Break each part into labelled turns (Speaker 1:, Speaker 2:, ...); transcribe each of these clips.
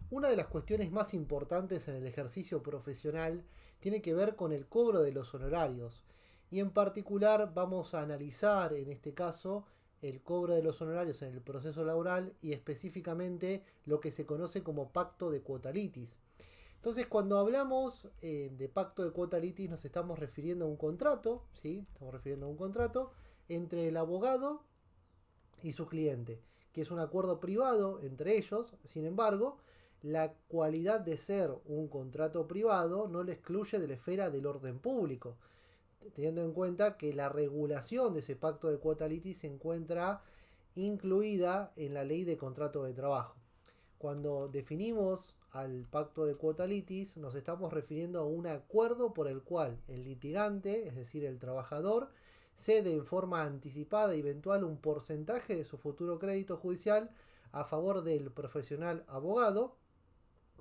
Speaker 1: Una de las cuestiones más importantes en el ejercicio profesional tiene que ver con el cobro de los honorarios. Y en particular vamos a analizar en este caso el cobro de los honorarios en el proceso laboral y específicamente lo que se conoce como pacto de cuota litis. Entonces, cuando hablamos de pacto de cuota litis, nos estamos refiriendo a un contrato, ¿sí? Estamos refiriendo a un contrato entre el abogado y su cliente, que es un acuerdo privado entre ellos. Sin embargo, la cualidad de ser un contrato privado no le excluye de la esfera del orden público, teniendo en cuenta que la regulación de ese pacto de cuota litis se encuentra incluida en la ley de contrato de trabajo. Cuando definimos al pacto de cuota litis, nos estamos refiriendo a un acuerdo por el cual el litigante, es decir, el trabajador, cede en forma anticipada y eventual un porcentaje de su futuro crédito judicial a favor del profesional abogado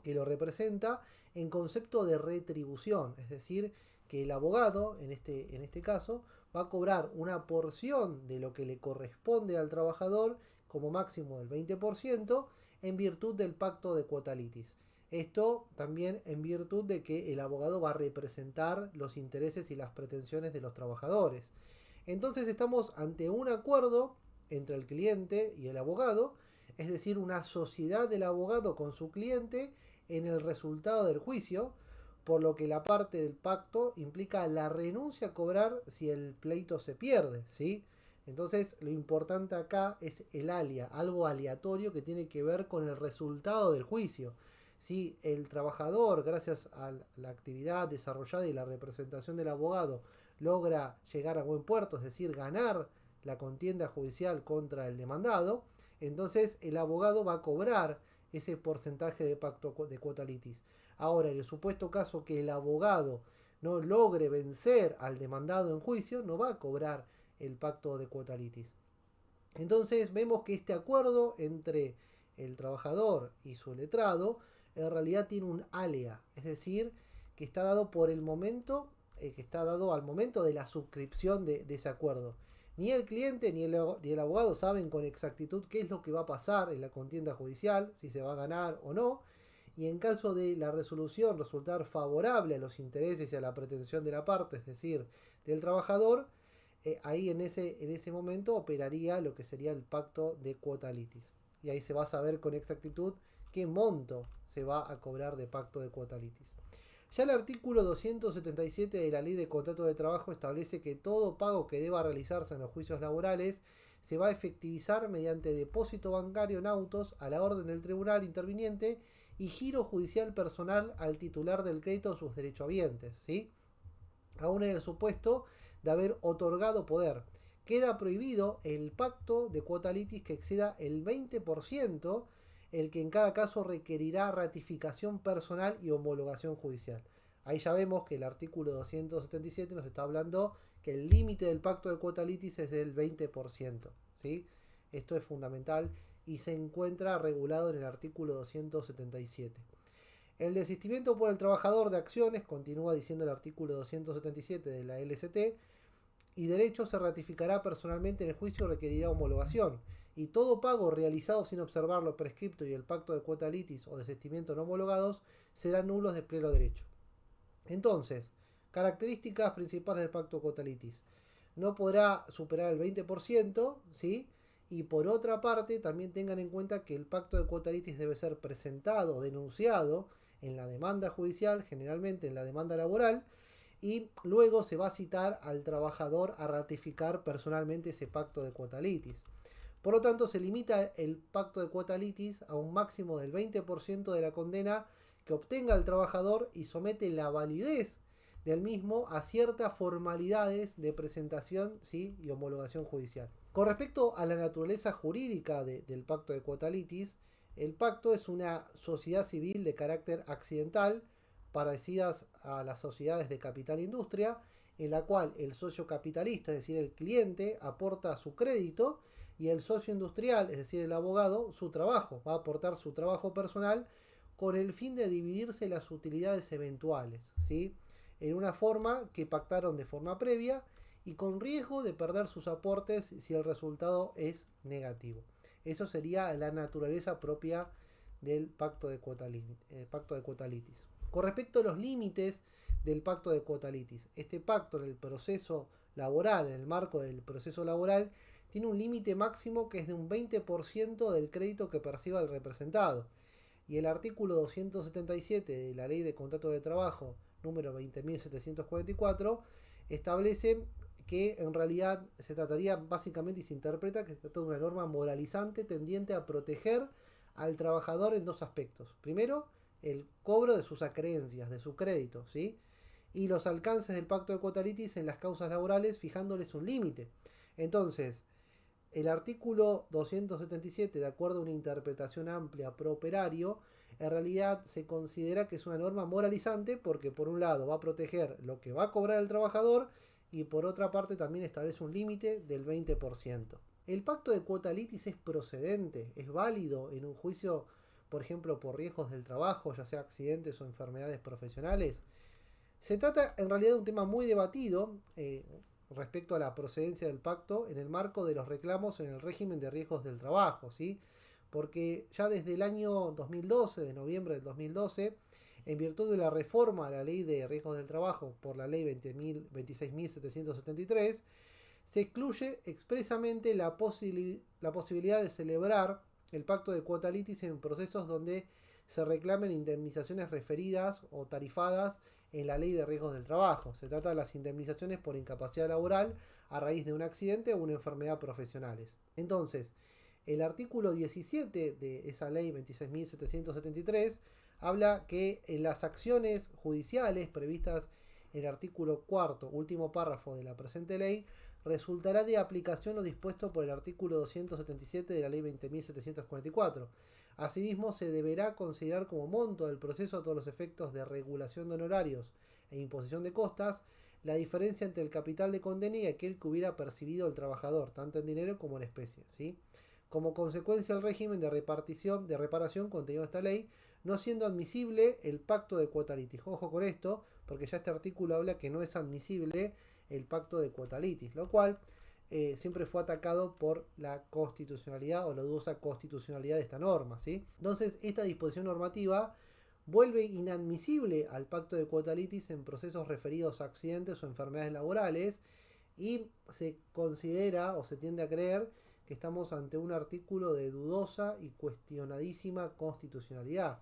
Speaker 1: que lo representa en concepto de retribución, es decir, que el abogado, en este caso, va a cobrar una porción de lo que le corresponde al trabajador, como máximo del 20%, en virtud del pacto de cuota litis. Esto también en virtud de que el abogado va a representar los intereses y las pretensiones de los trabajadores. Entonces estamos ante un acuerdo entre el cliente y el abogado, es decir, una sociedad del abogado con su cliente en el resultado del juicio, por lo que la parte del pacto implica la renuncia a cobrar si el pleito se pierde, ¿sí? Entonces, lo importante acá es el alia, algo aleatorio que tiene que ver con el resultado del juicio. Si el trabajador, gracias a la actividad desarrollada y la representación del abogado, logra llegar a buen puerto, es decir, ganar la contienda judicial contra el demandado, entonces el abogado va a cobrar ese porcentaje de pacto de cuota litis. Ahora, en el supuesto caso que el abogado no logre vencer al demandado en juicio, no va a cobrar el pacto de cuota litis. Entonces vemos que este acuerdo entre el trabajador y su letrado en realidad tiene un alea, es decir, que está dado por el momento, que está dado al momento de la suscripción de ese acuerdo. Ni el cliente ni el abogado saben con exactitud qué es lo que va a pasar en la contienda judicial, si se va a ganar o no, y en caso de la resolución resultar favorable a los intereses y a la pretensión de la parte, es decir, del trabajador, ahí en ese momento operaría lo que sería el pacto de cuota litis. Y ahí se va a saber con exactitud qué monto se va a cobrar de pacto de cuota litis. Ya el artículo 277 de la Ley de Contrato de Trabajo establece que todo pago que deba realizarse en los juicios laborales se va a efectivizar mediante depósito bancario en autos a la orden del tribunal interviniente y giro judicial personal al titular del crédito o sus derechohabientes, ¿sí? Aún en el supuesto de haber otorgado poder. Queda prohibido el pacto de cuota litis que exceda el 20%, el que en cada caso requerirá ratificación personal y homologación judicial. Ahí ya vemos que el artículo 277 nos está hablando que el límite del pacto de cuota litis es del 20%. ¿Sí? Esto es fundamental y se encuentra regulado en el artículo 277. El desistimiento por el trabajador de acciones, continúa diciendo el artículo 277 de la LST, y derecho se ratificará personalmente en el juicio y requerirá homologación. Y todo pago realizado sin observar lo prescripto y el pacto de cuota litis o desistimiento no homologados serán nulos de pleno derecho. Entonces, características principales del pacto de cuota litis. No podrá superar el 20%, ¿sí? Y por otra parte, también tengan en cuenta que el pacto de cuota litis debe ser presentado, denunciado en la demanda judicial, generalmente en la demanda laboral, y luego se va a citar al trabajador a ratificar personalmente ese pacto de cuota litis. Por lo tanto, se limita el pacto de cuota litis a un máximo del 20% de la condena que obtenga el trabajador y somete la validez del mismo a ciertas formalidades de presentación, ¿sí? Y homologación judicial. Con respecto a la naturaleza jurídica del pacto de cuota litis, el pacto es una sociedad civil de carácter accidental, parecidas a las sociedades de capital e industria, en la cual el socio capitalista, es decir, el cliente, aporta su crédito y el socio industrial, es decir, el abogado, su trabajo, va a aportar su trabajo personal con el fin de dividirse las utilidades eventuales, ¿sí? En una forma que pactaron de forma previa y con riesgo de perder sus aportes si el resultado es negativo. Eso sería la naturaleza propia del pacto de cuota litis. Con respecto a los límites del pacto de cuota litis, este pacto en el proceso laboral, en el marco del proceso laboral, tiene un límite máximo que es de un 20% del crédito que perciba el representado. Y el artículo 277 de la Ley de Contrato de Trabajo, número 20.744, establece que en realidad se trataría básicamente y se interpreta que se trata de una norma moralizante tendiente a proteger al trabajador en dos aspectos. Primero, el cobro de sus acreencias, de su crédito, ¿sí? Y los alcances del pacto de cuota litis en las causas laborales fijándoles un límite. Entonces, el artículo 277, de acuerdo a una interpretación amplia pro operario, en realidad se considera que es una norma moralizante porque por un lado va a proteger lo que va a cobrar el trabajador y por otra parte también establece un límite del 20%. El pacto de cuota litis es procedente, es válido en un juicio, por ejemplo, por riesgos del trabajo, ya sea accidentes o enfermedades profesionales. Se trata en realidad de un tema muy debatido respecto a la procedencia del pacto en el marco de los reclamos en el régimen de riesgos del trabajo, ¿sí? Porque ya desde el año 2012, de noviembre del 2012, en virtud de la reforma a la ley de riesgos del trabajo por la ley 26.773, se excluye expresamente la posibilidad de celebrar el pacto de cuota litis en procesos donde se reclamen indemnizaciones referidas o tarifadas en la ley de riesgos del trabajo. Se trata de las indemnizaciones por incapacidad laboral a raíz de un accidente o una enfermedad profesionales. Entonces, el artículo 17 de esa ley 26.773 habla que en las acciones judiciales previstas en el artículo cuarto, último párrafo de la presente ley, resultará de aplicación lo dispuesto por el artículo 277 de la ley 20.744. Asimismo, se deberá considerar como monto del proceso a todos los efectos de regulación de honorarios e imposición de costas la diferencia entre el capital de condena y aquel que hubiera percibido el trabajador, tanto en dinero como en especie, ¿sí? Como consecuencia del régimen de reparación contenido en esta ley, no siendo admisible el pacto de cuota litis. Ojo con esto, porque ya este artículo habla que no es admisible el pacto de cuota litis, lo cual siempre fue atacado por la constitucionalidad o la dudosa constitucionalidad de esta norma, ¿sí? Entonces, esta disposición normativa vuelve inadmisible al pacto de cuota litis en procesos referidos a accidentes o enfermedades laborales y se considera o se tiende a creer que estamos ante un artículo de dudosa y cuestionadísima constitucionalidad.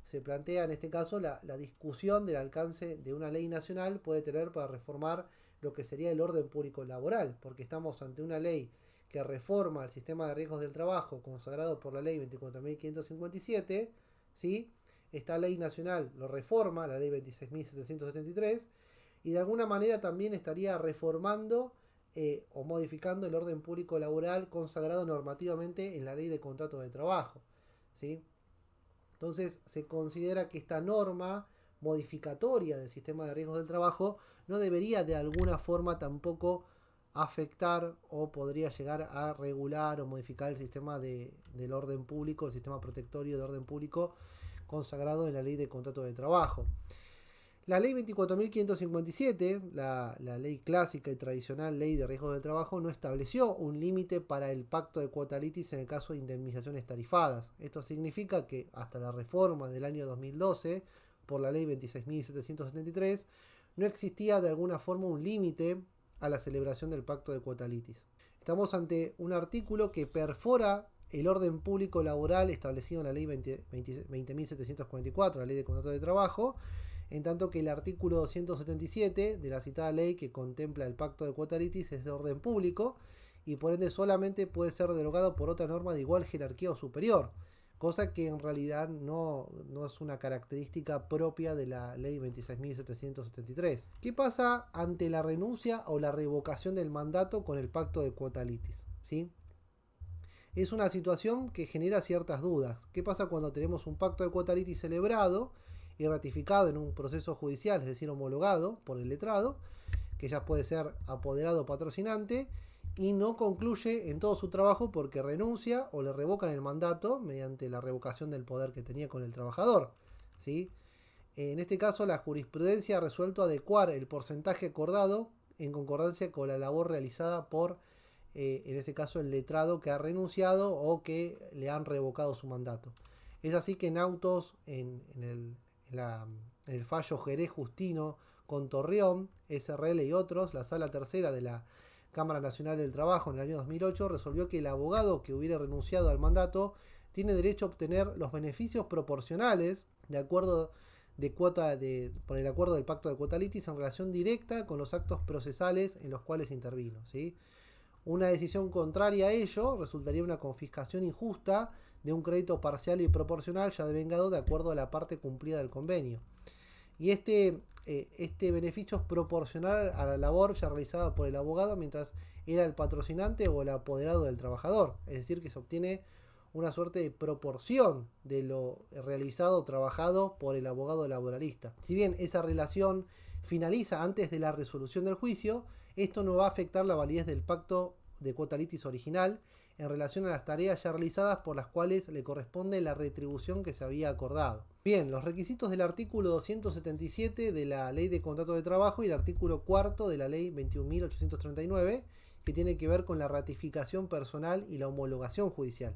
Speaker 1: Se plantea en este caso la discusión del alcance de una ley nacional puede tener para reformar lo que sería el orden público laboral, porque estamos ante una ley que reforma el sistema de riesgos del trabajo consagrado por la ley 24.557, ¿sí? Esta ley nacional lo reforma, la ley 26.773, y de alguna manera también estaría reformando o modificando el orden público laboral consagrado normativamente en la ley de contrato de trabajo, ¿sí? Entonces se considera que esta norma modificatoria del sistema de riesgos del trabajo no debería de alguna forma tampoco afectar o podría llegar a regular o modificar el sistema del orden público, el sistema protectorio de orden público consagrado en la ley de contrato de trabajo. La ley 24.557, la ley clásica y tradicional ley de riesgos del trabajo, no estableció un límite para el pacto de cuota litis en el caso de indemnizaciones tarifadas. Esto significa que hasta la reforma del año 2012 por la ley 26.773 no existía de alguna forma un límite a la celebración del pacto de cuota litis. Estamos ante un artículo que perfora el orden público laboral establecido en la ley 20.744, la ley de contrato de trabajo, en tanto que el artículo 277 de la citada ley que contempla el pacto de cuota litis es de orden público y por ende solamente puede ser derogado por otra norma de igual jerarquía o superior, cosa que en realidad no es una característica propia de la ley 26.773. ¿Qué pasa ante la renuncia o la revocación del mandato con el pacto de cuota litis? ¿Sí? Es una situación que genera ciertas dudas. ¿Qué pasa cuando tenemos un pacto de cuota litis celebrado y ratificado en un proceso judicial, es decir, homologado por el letrado, que ya puede ser apoderado o patrocinante, y no concluye en todo su trabajo porque renuncia o le revocan el mandato mediante la revocación del poder que tenía con el trabajador, ¿sí? En este caso, la jurisprudencia ha resuelto adecuar el porcentaje acordado en concordancia con la labor realizada por, en ese caso, el letrado que ha renunciado o que le han revocado su mandato. Es así que en autos, en el fallo Jerez Justino con Torreón, SRL y otros, la Sala Tercera de la Cámara Nacional del Trabajo en el año 2008 resolvió que el abogado que hubiera renunciado al mandato tiene derecho a obtener los beneficios proporcionales de acuerdo por el acuerdo del pacto de cuota litis en relación directa con los actos procesales en los cuales intervino, ¿sí? Una decisión contraria a ello resultaría una confiscación injusta de un crédito parcial y proporcional ya devengado de acuerdo a la parte cumplida del convenio. Y este beneficio es proporcional a la labor ya realizada por el abogado mientras era el patrocinante o el apoderado del trabajador. Es decir, que se obtiene una suerte de proporción de lo realizado o trabajado por el abogado laboralista. Si bien esa relación finaliza antes de la resolución del juicio, esto no va a afectar la validez del pacto de cuota litis original en relación a las tareas ya realizadas por las cuales le corresponde la retribución que se había acordado. Bien, los requisitos del artículo 277 de la Ley de Contrato de Trabajo y el artículo 4 de la Ley 21.839, que tiene que ver con la ratificación personal y la homologación judicial.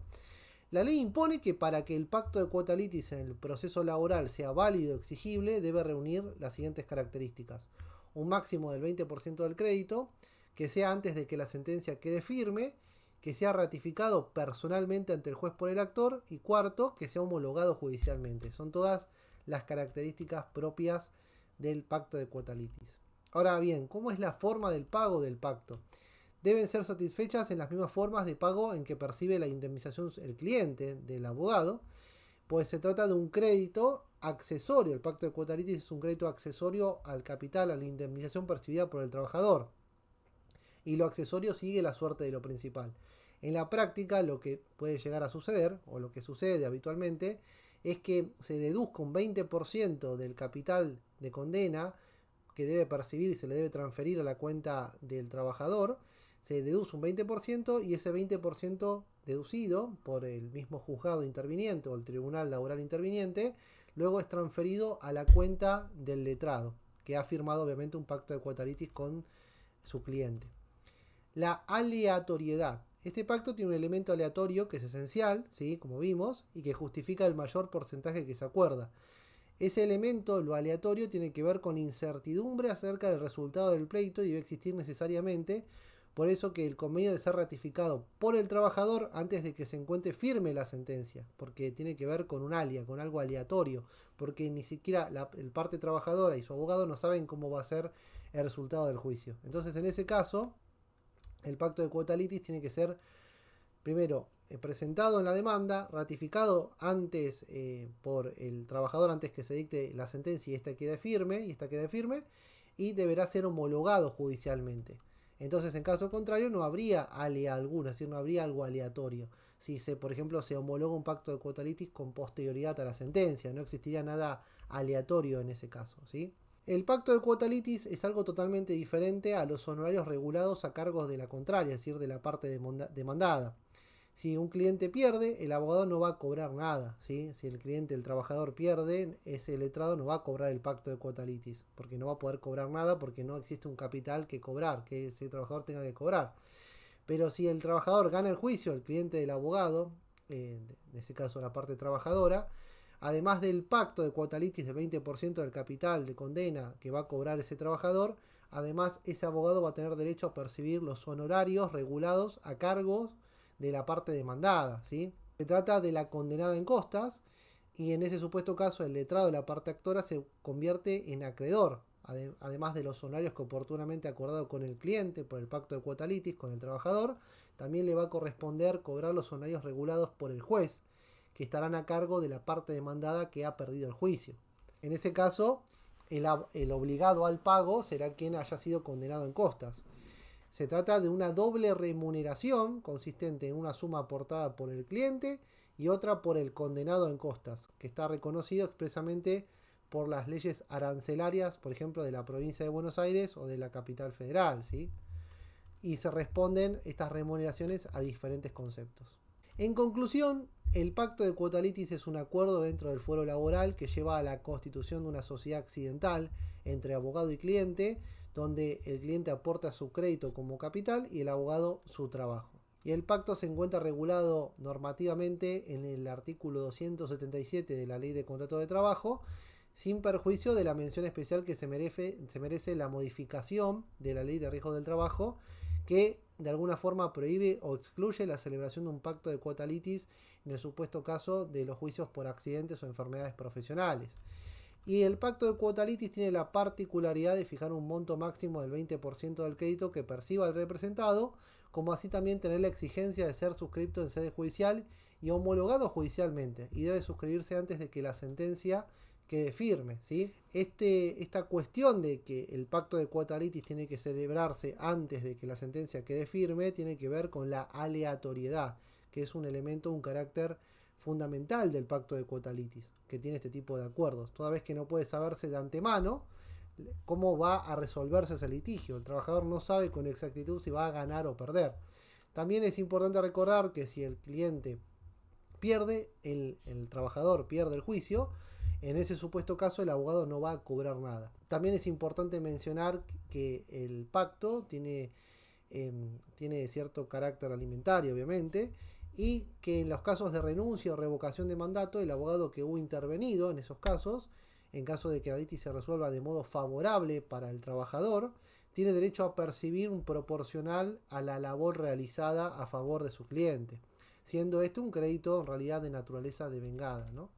Speaker 1: La ley impone que para que el pacto de cuota litis en el proceso laboral sea válido o exigible, debe reunir las siguientes características: un máximo del 20% del crédito, que sea antes de que la sentencia quede firme, que sea ratificado personalmente ante el juez por el actor, y cuarto, que sea homologado judicialmente. Son todas las características propias del pacto de cuota litis. Ahora bien, ¿cómo es la forma del pago del pacto? Deben ser satisfechas en las mismas formas de pago en que percibe la indemnización el cliente del abogado, pues se trata de un crédito accesorio. El pacto de cuota litis es un crédito accesorio al capital, a la indemnización percibida por el trabajador. Y lo accesorio sigue la suerte de lo principal. En la práctica, lo que puede llegar a suceder, o lo que sucede habitualmente, es que se deduzca un 20% del capital de condena que debe percibir y se le debe transferir a la cuenta del trabajador. Se deduce un 20% y ese 20% deducido por el mismo juzgado interviniente o el tribunal laboral interviniente, luego es transferido a la cuenta del letrado, que ha firmado obviamente un pacto de cuota litis con su cliente. La aleatoriedad. Este pacto tiene un elemento aleatorio que es esencial, ¿sí? Como vimos, y que justifica el mayor porcentaje que se acuerda. Ese elemento, lo aleatorio, tiene que ver con incertidumbre acerca del resultado del pleito y debe existir necesariamente. Por eso que el convenio debe ser ratificado por el trabajador antes de que se encuentre firme la sentencia, porque tiene que ver con un alia, con algo aleatorio, porque ni siquiera el parte trabajadora y su abogado no saben cómo va a ser el resultado del juicio. Entonces, en ese caso, el pacto de cuota litis tiene que ser primero presentado en la demanda, ratificado antes por el trabajador antes que se dicte la sentencia y esta quede firme, y deberá ser homologado judicialmente. Entonces, en caso contrario, no habría alea alguna, es decir, no habría algo aleatorio. Si por ejemplo, se homologa un pacto de cuota litis con posterioridad a la sentencia, no existiría nada aleatorio en ese caso, ¿sí? El pacto de cuota litis es algo totalmente diferente a los honorarios regulados a cargos de la contraria, es decir, de la parte demandada. Si un cliente pierde, el abogado no va a cobrar nada, ¿sí? Si el trabajador pierde, ese letrado no va a cobrar el pacto de cuota litis, porque no va a poder cobrar nada porque no existe un capital que cobrar, que ese trabajador tenga que cobrar. Pero si el trabajador gana el juicio, el cliente del abogado, en este caso la parte trabajadora, además del pacto de cuota litis del 20% del capital de condena que va a cobrar ese trabajador, además ese abogado va a tener derecho a percibir los honorarios regulados a cargos de la parte demandada, ¿sí? Se trata de la condenada en costas y en ese supuesto caso el letrado de la parte actora se convierte en acreedor, además de los honorarios que oportunamente acordado con el cliente por el pacto de cuota litis con el trabajador, también le va a corresponder cobrar los honorarios regulados por el juez, que estarán a cargo de la parte demandada que ha perdido el juicio. En ese caso, el obligado al pago será quien haya sido condenado en costas. Se trata de una doble remuneración consistente en una suma aportada por el cliente y otra por el condenado en costas, que está reconocido expresamente por las leyes arancelarias, por ejemplo, de la provincia de Buenos Aires o de la capital federal, ¿sí? Y se responden estas remuneraciones a diferentes conceptos. En conclusión, el pacto de cuota litis es un acuerdo dentro del fuero laboral que lleva a la constitución de una sociedad accidental entre abogado y cliente, donde el cliente aporta su crédito como capital y el abogado su trabajo. Y el pacto se encuentra regulado normativamente en el artículo 277 de la Ley de Contrato de Trabajo, sin perjuicio de la mención especial que se merece la modificación de la Ley de Riesgo del Trabajo, que de alguna forma prohíbe o excluye la celebración de un pacto de cuota litis en el supuesto caso de los juicios por accidentes o enfermedades profesionales. Y el pacto de cuota litis tiene la particularidad de fijar un monto máximo del 20% del crédito que perciba el representado, como así también tener la exigencia de ser suscripto en sede judicial y homologado judicialmente, y debe suscribirse antes de que la sentencia quede firme, ¿sí? Esta cuestión de que el pacto de cuota litis tiene que celebrarse antes de que la sentencia quede firme tiene que ver con la aleatoriedad, que es un elemento, un carácter fundamental del pacto de cuota litis, que tiene este tipo de acuerdos. Toda vez que no puede saberse de antemano cómo va a resolverse ese litigio. El trabajador no sabe con exactitud si va a ganar o perder. También es importante recordar que si el cliente pierde, el trabajador pierde el juicio, en ese supuesto caso el abogado no va a cobrar nada. También es importante mencionar que el pacto tiene cierto carácter alimentario, obviamente, y que en los casos de renuncia o revocación de mandato, el abogado que hubo intervenido en esos casos, en caso de que la litis se resuelva de modo favorable para el trabajador, tiene derecho a percibir un proporcional a la labor realizada a favor de su cliente, siendo este un crédito en realidad de naturaleza devengada, ¿no?